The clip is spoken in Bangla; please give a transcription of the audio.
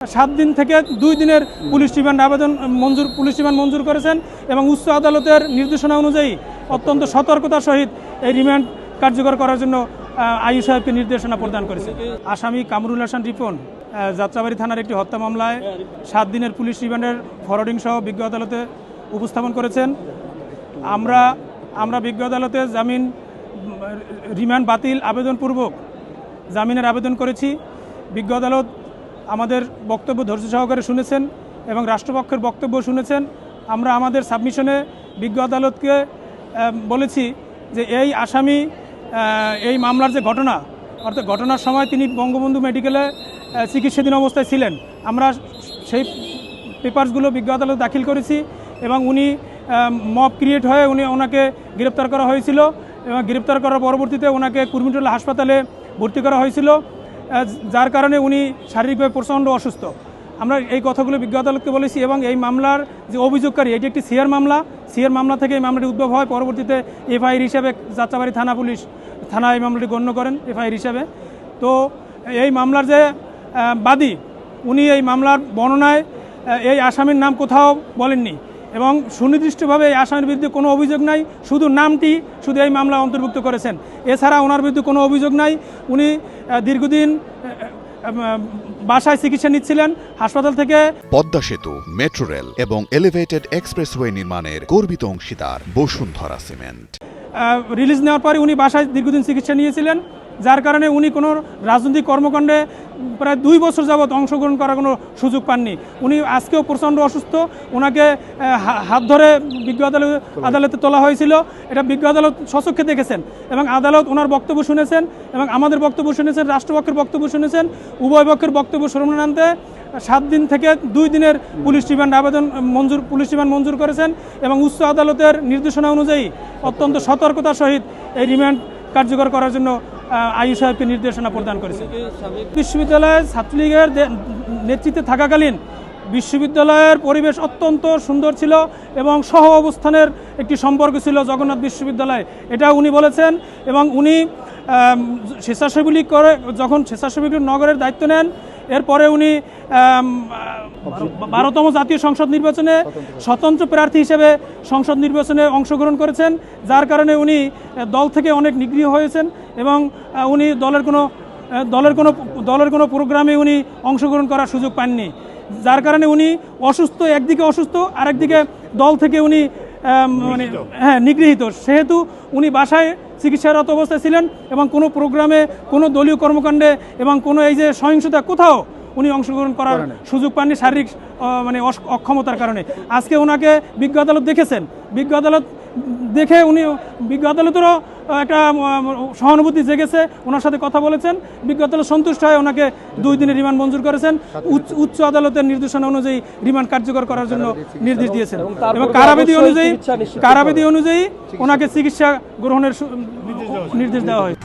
7 দিন থেকে 2 দিনের পুলিশ রিমান্ড মঞ্জুর করেছেন এবং উচ্চ আদালতের নির্দেশনা অনুযায়ী অত্যন্ত সতর্কতার সহিত এই রিমান্ড কার্যকর করার জন্য আইয়ুব সাহেবকে নির্দেশনা প্রদান করেছে। আসামি কামরুল হাসান রিপন যাত্রাবাড়ি থানার একটি হত্যা মামলায় 7 দিনের পুলিশ রিমান্ডের ফরওয়ার্ডিং সহ বিজ্ঞ আদালতে উপস্থাপন করেছেন। আমরা বিজ্ঞ আদালতে রিমান্ড বাতিল আবেদনপূর্বক জামিনের আবেদন করেছি। বিজ্ঞ আদালত আমাদের বক্তব্য ধৈর্য সহকারে শুনেছেন এবং রাষ্ট্রপক্ষের বক্তব্য শুনেছেন। আমরা আমাদের সাবমিশনে বিজ্ঞ আদালতকে বলেছি যে এই আসামি এই মামলার যে ঘটনা, অর্থাৎ ঘটনার সময় তিনি বঙ্গবন্ধু মেডিকেলে চিকিৎসাধীন অবস্থায় ছিলেন। আমরা সেই পেপারসগুলো বিজ্ঞ আদালত দাখিল করেছি এবং উনি মব ক্রিয়েট হয়ে ওনাকে গ্রেপ্তার করা হয়েছিল এবং গ্রেপ্তার করার পরবর্তীতে ওনাকে কুর্মিটোলা হাসপাতালে ভর্তি করা হয়েছিল, যার কারণে উনি শারীরিকভাবে প্রচণ্ড অসুস্থ। আমরা এই কথাগুলো বিজ্ঞ আদালতকে বলেছি এবং এই মামলার যে অভিযোগকারী, এটি একটি সিআর মামলা থেকে এই মামলাটি উদ্ভব হয়। পরবর্তীতে এফআইআর হিসাবে যাত্রাবাড়ি থানা এই মামলাটি গণ্য করেন এফআইআর হিসাবে। তো এই মামলার যে বাদী, উনি এই মামলার বর্ণনায় এই আসামির নাম কোথাও বলেননি এবং সুনির্দিষ্টভাবে এই আসামির বিরুদ্ধে কোনো অভিযোগ নাই, শুধু নামটি শুধু এই মামলা অন্তর্ভুক্ত করেছেন। এছাড়া ওনার বিরুদ্ধে কোনো অভিযোগ নাই। উনি দীর্ঘদিন বাসায় চিকিৎসা নিচ্ছিলেন হাসপাতাল থেকে। পদ্মা সেতু, মেট্রো রেল এবং এলিভেটেড এক্সপ্রেসওয়ে নির্মাণের গর্বিত অংশীদার বসুন্ধরা সিমেন্ট। রিলিজ নেওয়ার পরে উনি বাসায় দীর্ঘদিন চিকিৎসা নিয়েছিলেন, যার কারণে উনি কোনো রাজনৈতিক কর্মকাণ্ডে প্রায় 2 বছর যাবৎ অংশগ্রহণ করার কোনো সুযোগ পাননি। উনি আজকেও প্রচণ্ড অসুস্থ। ওনাকে হাত ধরে বিজ্ঞ আদালতে তোলা হয়েছিল। এটা বিজ্ঞ আদালত স্বচক্ষে দেখেছেন এবং আদালত ওনার বক্তব্য শুনেছেন এবং আমাদের বক্তব্য শুনেছেন, রাষ্ট্রপক্ষের বক্তব্য শুনেছেন। উভয় পক্ষের বক্তব্য শ্রবণান্তে 7 দিন থেকে 2 দিনের পুলিশ রিমান্ড মঞ্জুর করেছেন এবং উচ্চ আদালতের নির্দেশনা অনুযায়ী অত্যন্ত সতর্কতার সহিত এই রিমান্ড কার্যকর করার জন্য আইয়ুব সাহেবকে নির্দেশনা প্রদান করেছে। বিশ্ববিদ্যালয়ের ছাত্রলীগের নেতৃত্বে থাকাকালীন বিশ্ববিদ্যালয়ের পরিবেশ অত্যন্ত সুন্দর ছিল এবং সহ অবস্থানের একটি সম্পর্ক ছিল জগন্নাথ বিশ্ববিদ্যালয়ে, এটা উনি বলেছেন। এবং উনি যখন স্বেচ্ছাসেবক নগরের দায়িত্ব নেন, এরপরে উনি 12তম জাতীয় সংসদ নির্বাচনে স্বতন্ত্র প্রার্থী হিসেবে সংসদ নির্বাচনে অংশগ্রহণ করেছেন, যার কারণে উনি দল থেকে অনেক নিগৃহীত হয়েছেন এবং উনি দলের কোনো প্রোগ্রামে উনি অংশগ্রহণ করার সুযোগ পাননি, যার কারণে উনি একদিকে অসুস্থ আর একদিকে দল থেকে উনি নিগৃহীত। সেহেতু উনি বাসায় চিকিৎসারত অবস্থায় ছিলেন এবং কোনো প্রোগ্রামে, কোনো দলীয় কর্মকাণ্ডে এবং কোনো এই যে সহিংসতা কোথাও উনি অংশগ্রহণ করার সুযোগ পাননি শারীরিক অক্ষমতার কারণে। আজকে ওনাকে বিজ্ঞ আদালত দেখেছেন। বিজ্ঞ আদালতেরও একটা সহানুভূতি জেগেছে, ওনার সাথে কথা বলেছেন। বিজ্ঞ আদালত সন্তুষ্ট হয়ে ওনাকে 2 দিনের রিমান্ড মঞ্জুর করেছেন। উচ্চ আদালতের নির্দেশনা অনুযায়ী রিমান্ড কার্যকর করার জন্য নির্দেশ দিয়েছেন এবং কারাবিধি অনুযায়ী ওনাকে চিকিৎসা গ্রহণের নির্দেশ দেওয়া হয়।